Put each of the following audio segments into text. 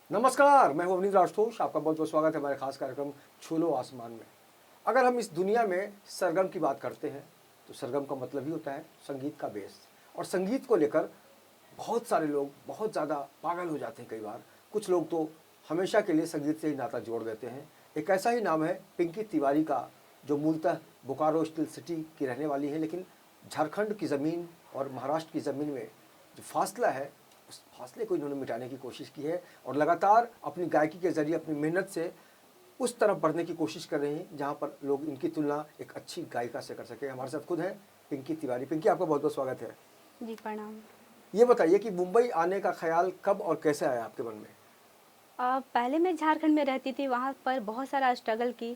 नमस्कार, मैं हूं अवनींद्र राजतोष। आपका बहुत बहुत स्वागत है हमारे खास कार्यक्रम छू लो आसमान में। अगर हम इस दुनिया में सरगम की बात करते हैं तो सरगम का मतलब ही होता है संगीत का बेस। और संगीत को लेकर बहुत सारे लोग बहुत ज़्यादा पागल हो जाते हैं। कई बार कुछ लोग तो हमेशा के लिए संगीत से ही नाता जोड़ देते हैं। एक ऐसा ही नाम है पिंकी तिवारी का, जो मूलतः बोकारो स्टील सिटी की रहने वाली है, लेकिन झारखंड की ज़मीन और महाराष्ट्र की ज़मीन में जो फासला है उस फासले को इन्होंने मिटाने की कोशिश की है और लगातार अपनी गायकी के जरिए अपनी मेहनत से उस तरफ बढ़ने की कोशिश कर रही हैं जहां पर लोग इनकी तुलना एक अच्छी गायिका से कर सके। हमारे साथ खुद है पिंकी तिवारी। पिंकी, आपका बहुत बहुत स्वागत है। जी प्रणाम। ये बताइए कि मुंबई आने का ख्याल कब और कैसे आया आपके मन में? पहले मैं झारखंड में रहती थी, वहाँ पर बहुत सारा स्ट्रगल की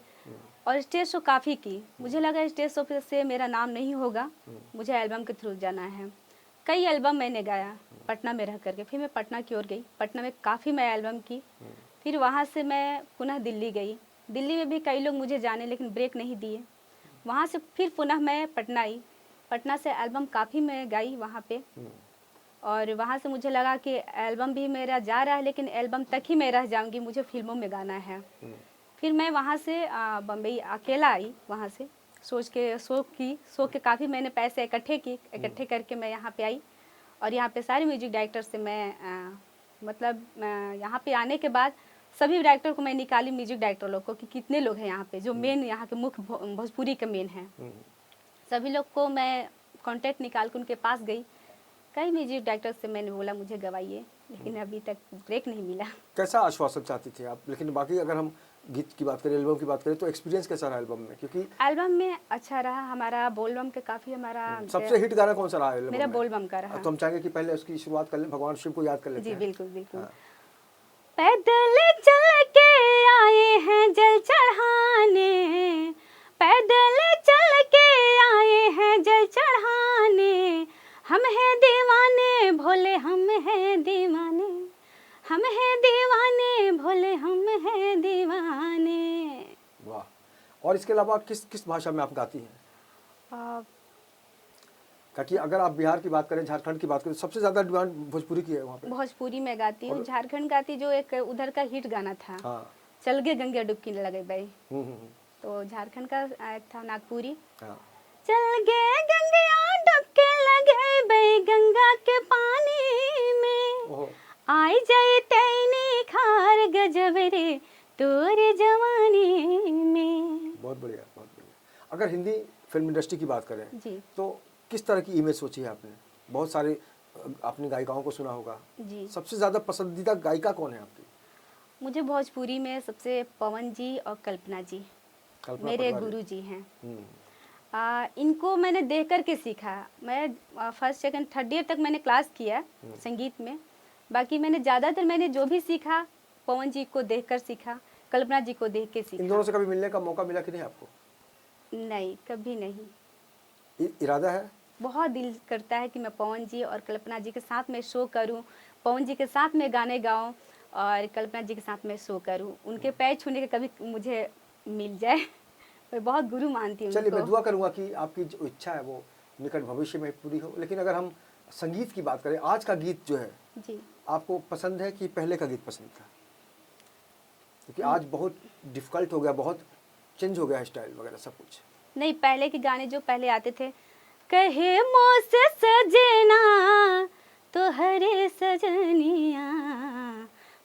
और स्टेज शो काफ़ी की। मुझे लगा स्टेज शो से मेरा नाम नहीं होगा, मुझे एल्बम के थ्रू जाना है। कई एल्बम मैंने गाया पटना में रह करके। फिर मैं पटना की ओर गई, पटना में काफ़ी मैं एल्बम की। फिर वहाँ से मैं पुनः दिल्ली गई। दिल्ली में भी कई लोग मुझे जाने लेकिन ब्रेक नहीं दिए। वहाँ से फिर पुनः मैं पटना आई। पटना से एल्बम काफ़ी मैं गाई वहाँ पे, और वहाँ से मुझे लगा कि एल्बम भी मेरा जा रहा है लेकिन एल्बम तक ही मैं रह जाऊंगी, मुझे फिल्मों में गाना है। फिर मैं वहाँ से बम्बई अकेला आई। वहाँ से शो के काफ़ी मैंने पैसे इकट्ठे करके मैं यहाँ पे आई। और यहाँ पे सारे म्यूजिक डायरेक्टर से मैं यहाँ पे आने के बाद सभी डायरेक्टर को मैं निकाली, म्यूजिक डायरेक्टर लोग को, कि कितने लोग हैं यहाँ पे जो मेन यहाँ के मुख्य भोजपुरी के मेन हैं। सभी लोग को मैं कांटेक्ट निकाल के उनके पास गई। कई म्यूजिक डायरेक्टर से मैंने बोला मुझे गवाइए, लेकिन अभी तक ब्रेक नहीं मिला। कैसा आश्वासन चाहती थी आप? लेकिन बाकी अगर हम गीत की बात करें, एल्बम की बात करें, तो एक्सपीरियंस कैसा रहा एल्बम में? क्योंकि एल्बम में अच्छा रहा हमारा, बोलबम के काफ़ी हमारा सबसे हिट गाना कौन सा रहा एल्बम मेरा में? बोलबम का रहा। तो हम चाहेंगे कि पहले उसकी शुरुआत कर लें, भगवान शिव को याद कर लेते जी हैं। बिल्कुल बिल्कुल। हाँ। पैदल चल के आए हैं जल चढ़ाने, पैदल चल के आए हैं जल चढ़ाने, हम हैं दीवाने भोले, हम हैं दीवाने, हम हैं दीवाने भोले, हम हैं दीवाने। वाह। और इसके अलावा किस किस भाषा में आप गाती हैं? आ, ताकि अगर आप बिहार की बात करें, झारखंड की बात करें, तो सबसे ज़्यादा डिमांड भोजपुरी की है वहाँ पे। भोजपुरी में गाती हूँ, झारखंड गाती, जो एक उधर का हिट गाना था, हाँ। चल गे गंगे डुबकी लगे भाई, हम्म। तो झारखंड का एक था नागपुरी। हाँ। चल गे गंगे डुबके लगे भाई गंगा के पानी में, ओहो। आई जाए तैनी खार गजब रे तोरे जवानी में। बहुत बढ़िया, बहुत बढ़िया। अगर हिंदी फिल्म इंडस्ट्री की बात करें जी तो किस तरह की इमेज सोची है आपने? बहुत सारे आपने गायिकाओं को सुना होगा। जी। सबसे ज़्यादा पसंदीदा गायिका कौन है आपकी? मुझे भोजपुरी में सबसे पवन जी और कल्पना जी कल्पना मेरे पटवारी। गुरु जी हैं। इनको मैंने देख कर के सीखा। मैं फर्स्ट सेकंड थर्ड ईयर तक मैंने क्लास किया संगीत में। बाकी मैंने ज़्यादातर मैंने जो भी सीखा पवन जी को देख कर सीखा, कल्पना जी को देख के सीखा। इन दोनों से कभी मिलने का मौका मिला कि नहीं आपको? नहीं, कभी नहीं। इरादा है? बहुत दिल करता है कि मैं पवन जी और कल्पना जी के साथ में शो करूं, पवन जी के साथ में गाने गाऊं और कल्पना जी के साथ में शो करूं, उनके पैर छूने के कभी मुझे मिल जाए। मैं बहुत गुरु मानती हूँ चलिए, मैं उनको। दुआ करूंगा कि आपकी जो इच्छा है वो निकट भविष्य में पूरी हो। लेकिन अगर हम संगीत की बात करें, आज का गीत जो है जी। आपको पसंद है कि पहले का गीत पसंद था? क्योंकि आज बहुत डिफ़िकल्ट हो गया, बहुत चेंज हो गया है स्टाइल वगैरह सब कुछ। नहीं, पहले के गाने जो पहले आते थे, कहे मोस सजना तो हरे सजनिया,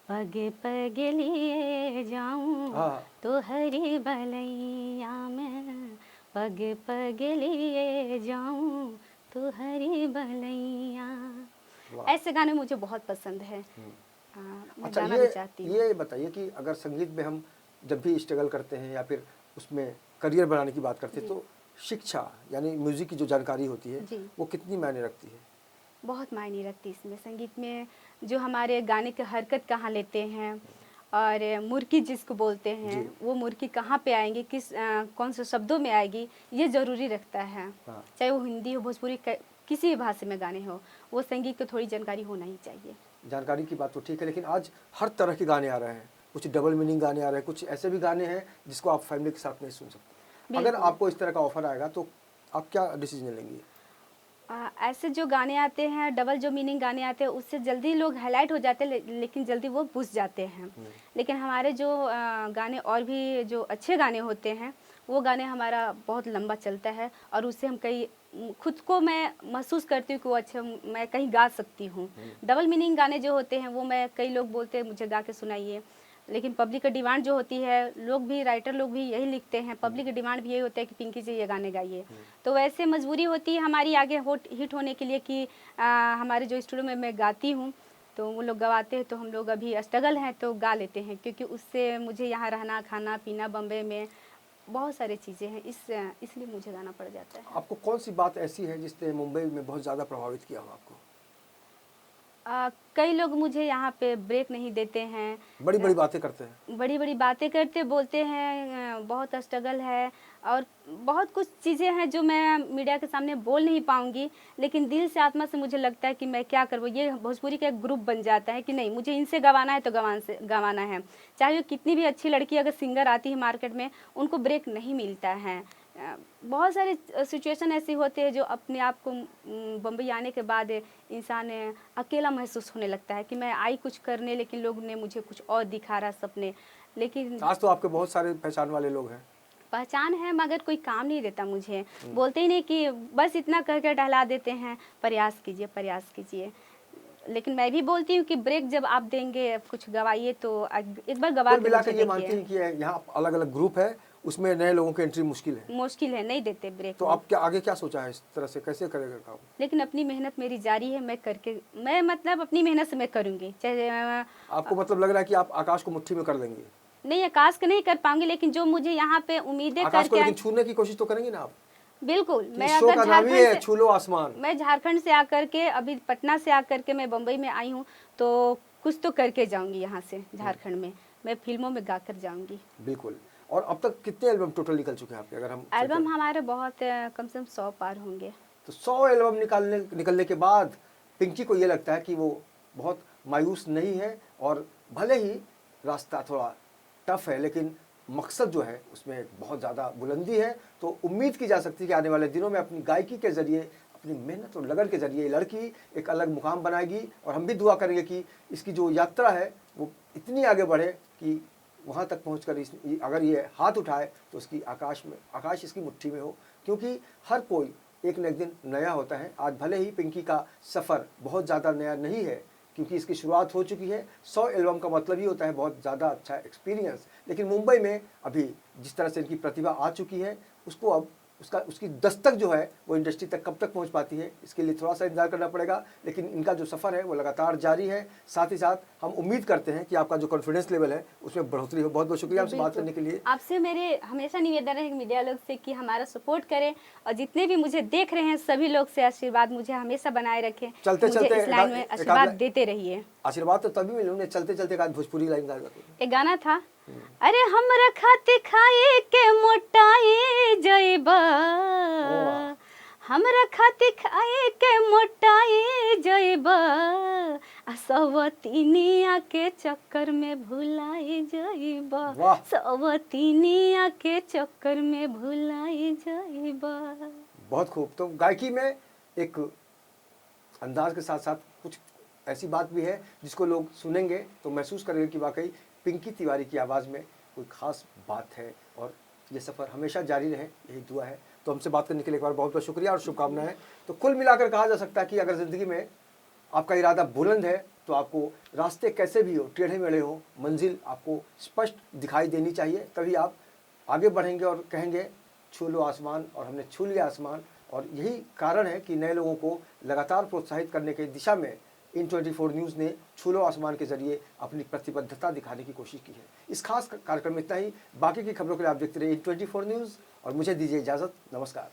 पगे पगे लिए जाऊं हाँ। तो हरी बलैया में, पगे पगे लिए जाऊं तो हरी बलैया। वाह। ऐसे गाने मुझे बहुत पसंद है। मैं अच्छा, गाना भी चाहती हूँ। ये बताइए कि अगर संगीत में हम जब भी स्ट्रगल करते हैं या फिर उसमें करियर बनाने की बात करते हैं तो शिक्षा यानी म्यूज़िक की जो जानकारी होती है जी। वो कितनी मायने रखती है? बहुत मायने रखती है इसमें। संगीत में जो हमारे गाने की हरकत कहाँ लेते हैं और मुर्की जिसको बोलते हैं वो मुर्की कहाँ पे आएंगी, कौन से शब्दों में आएगी, ये ज़रूरी रखता है। हाँ। चाहे वो हिंदी हो, भोजपुरी, किसी भी भाषा में गाने हो, वो संगीत को थोड़ी जानकारी होना ही चाहिए। जानकारी की बात तो ठीक है, लेकिन आज हर तरह के गाने आ रहे हैं। कुछ डबल मीनिंग गाने आ रहे हैं, कुछ ऐसे भी गाने हैं जिसको आप फैमिली के साथ नहीं सुन सकते। अगर आपको इस तरह का ऑफर आएगा तो आप क्या डिसीजन लेंगी? ऐसे जो गाने आते हैं, डबल जो मीनिंग गाने आते हैं, उससे जल्दी लोग हाईलाइट हो जाते हैं, लेकिन जल्दी वो बुझ जाते हैं। लेकिन हमारे जो गाने और भी जो अच्छे गाने होते हैं, वो गाने हमारा बहुत लंबा चलता है और उससे हम कई खुद को मैं महसूस करती हूँ कि वो अच्छा मैं कहीं गा सकती हूँ। डबल मीनिंग गाने जो होते हैं वो मैं, कई लोग बोलते हैं मुझे गा के सुनाइए, लेकिन पब्लिक की डिमांड जो होती है, लोग भी, राइटर लोग भी यही लिखते हैं, पब्लिक की डिमांड भी यही होता है कि पिंकी जी ये गाने गाइए। तो वैसे मजबूरी होती है हमारी आगे हिट होने के लिए कि हमारे जो स्टूडियो में मैं गाती हूँ तो वो लोग गवाते हैं, तो हम लोग अभी स्ट्रगल हैं तो गा लेते हैं, क्योंकि उससे मुझे यहाँ रहना, खाना पीना, बम्बई में बहुत सारी चीज़ें हैं, इसलिए मुझे गाना पड़ जाता है। आपको कौन सी बात ऐसी है जिसने मुंबई में बहुत ज़्यादा प्रभावित किया हो आपको? कई लोग मुझे यहाँ पे ब्रेक नहीं देते हैं, बड़ी बड़ी बातें करते हैं। बड़ी बड़ी बातें करते बोलते हैं बहुत स्ट्रगल है और बहुत कुछ चीज़ें हैं जो मैं मीडिया के सामने बोल नहीं पाऊँगी, लेकिन दिल से, आत्मा से मुझे लगता है कि मैं क्या करूँ। ये भोजपुरी का एक ग्रुप बन जाता है कि नहीं, मुझे इनसे गवाना है तो गवाना है। चाहे वो कितनी भी अच्छी लड़की अगर सिंगर आती है मार्केट में, उनको ब्रेक नहीं मिलता है। बहुत सारे सिचुएशन ऐसी होती है जो अपने आप को बम्बई आने के बाद इंसान अकेला महसूस होने लगता है कि मैं आई कुछ करने, लेकिन लोग ने मुझे कुछ और दिखा रहा सपने। लेकिन आज तो आपके बहुत सारे पहचान वाले लोग हैं। पहचान है मगर कोई काम नहीं देता मुझे, बोलते ही नहीं कि बस इतना कह कर टहला देते हैं, प्रयास कीजिए प्रयास कीजिए। लेकिन मैं भी बोलती हूँ कि ब्रेक जब आप देंगे, कुछ गवाइए तो एक बार गवा कुल के मिलाकर मुझे ये मानती हैं देखिए। कि यहाँ अलग अलग ग्रुप है, उसमें नए लोगों की एंट्री मुश्किल है। मुश्किल है, नहीं देते ब्रेक। तो आप क्या आगे क्या सोचा है, इस तरह से कैसे करेगा काम? लेकिन अपनी मेहनत मेरी जारी है, मैं मतलब अपनी मेहनत से मैं करूँगी, चाहे आपको मतलब लग रहा है कि आप आकाश को मुट्ठी में कर लेंगे? नहीं, आकाश का नहीं कर पाऊंगी, लेकिन जो मुझे यहाँ पे उम्मीदें आकाश को करके लेकिन छूने की कोशिश तो करेंगे ना आप? बिल्कुल। मैं इस शो अगर का नाम ही है झारखंड से, छू लो आसमान। मैं झारखंड से आकर के, अभी पटना से आकर के मैं बम्बई में आई हूँ, तो कुछ तो करके जाऊंगी यहाँ से झारखंड में, मैं फिल्मों में गा कर जाऊंगी। बिल्कुल। और अब तक कितने एल्बम टोटल निकल चुके हैं आपके? अगर हम एल्बम हमारे बहुत कम से कम 100 पार होंगे। तो 100 एल्बम निकलने के बाद पिंकी को ये लगता है कि वो बहुत मायूस नहीं है, और भले ही रास्ता थोड़ा टफ है, लेकिन मकसद जो है उसमें बहुत ज़्यादा बुलंदी है। तो उम्मीद की जा सकती है कि आने वाले दिनों में अपनी गायकी के ज़रिए, अपनी मेहनत और लगन के ज़रिए ये लड़की एक अलग मुकाम बनाएगी, और हम भी दुआ करेंगे कि इसकी जो यात्रा है वो इतनी आगे बढ़े कि वहाँ तक पहुँचकर अगर ये हाथ उठाए तो उसकी आकाश इसकी मुट्ठी में हो। क्योंकि हर कोई एक न एक दिन नया होता है। आज भले ही पिंकी का सफ़र बहुत ज़्यादा नया नहीं है, क्योंकि इसकी शुरुआत हो चुकी है। 100 एल्बम का मतलब ही होता है बहुत ज़्यादा अच्छा एक्सपीरियंस। लेकिन मुंबई में अभी जिस तरह से इनकी प्रतिभा आ चुकी है, उसको अब उसकी दस्तक जो है वो इंडस्ट्री तक कब तक पहुंच पाती है, इसके लिए थोड़ा सा इंतजार करना पड़ेगा। लेकिन इनका जो सफ़र है वो लगातार जारी है। साथ ही साथ हम उम्मीद करते हैं कि आपका जो कॉन्फिडेंस लेवल है उसमें बढ़ोतरी हो। बहुत बहुत शुक्रिया आपसे बात करने के लिए। आपसे मेरे हमेशा निवेदन है मीडिया लोग से कि हमारा सपोर्ट करें, और जितने भी मुझे देख रहे हैं सभी लोग से आशीर्वाद मुझे हमेशा बनाए रखें। चलते मुझे चलते इस लाइन में आशीर्वाद देते रहिए। आशीर्वाद तो तभी मिले, चलते चलते का भोजपुरी लाइन गा। एक गाना था, अरे हमरा खाते खाए के मोटाई जइबा, हमरा खाते खाए के मोटाई जइबा, सवतीनिया के चक्कर में भुलाई जइबा, सवतीनिया के चक्कर में भुलाई जइबा। बहुत खूब। तो गायकी में एक अंदाज के साथ साथ कुछ ऐसी बात भी है जिसको लोग सुनेंगे तो महसूस करेंगे कि वाकई पिंकी तिवारी की आवाज़ में कोई ख़ास बात है, और ये सफ़र हमेशा जारी रहे, यही दुआ है। तो हमसे बात करने के लिए एक बार बहुत बहुत शुक्रिया और शुभकामनाएं। तो कुल मिलाकर कहा जा सकता है कि अगर ज़िंदगी में आपका इरादा बुलंद है तो आपको रास्ते कैसे भी हो, टेढ़े मेढ़े हो, मंजिल आपको स्पष्ट दिखाई देनी चाहिए। तभी आप आगे बढ़ेंगे और कहेंगे छू लो आसमान, और हमने छू लिया आसमान। और यही कारण है कि नए लोगों को लगातार प्रोत्साहित करने की दिशा में इन 24 न्यूज़ ने छू लो आसमान के जरिए अपनी प्रतिबद्धता दिखाने की कोशिश की है। इस खास कार्यक्रम में इतना ही। बाकी की खबरों के लिए आप देखते रहिए इन 24 न्यूज़, और मुझे दीजिए इजाज़त। नमस्कार।